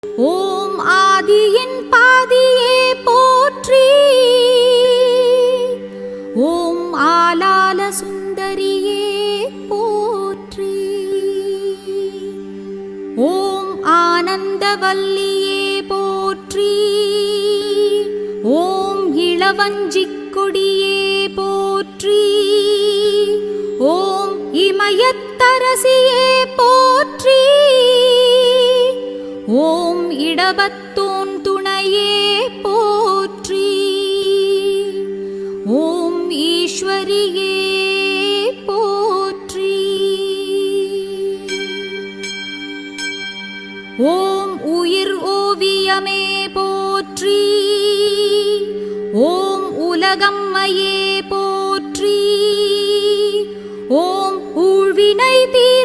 ஓம் ஆதியின் பாதியே போற்றி. ஓம் ஆலால சுந்தரியே போற்றி. ஓம் ஆனந்தவல்லியே போற்றி. ஓம் இளவஞ்சிக்கொடியே போற்றி. ஓம் இமயத்தரசியே போற்றி. ஓம் இடபத்தோன் துணையே போற்றி. ஓம் ஈஸ்வரியே போற்றி. ஓம் உயிர் ஓவியமே போற்றி. ஓம் உலகம்மையே போற்றி. ஓம் ஊழ்வினை தீ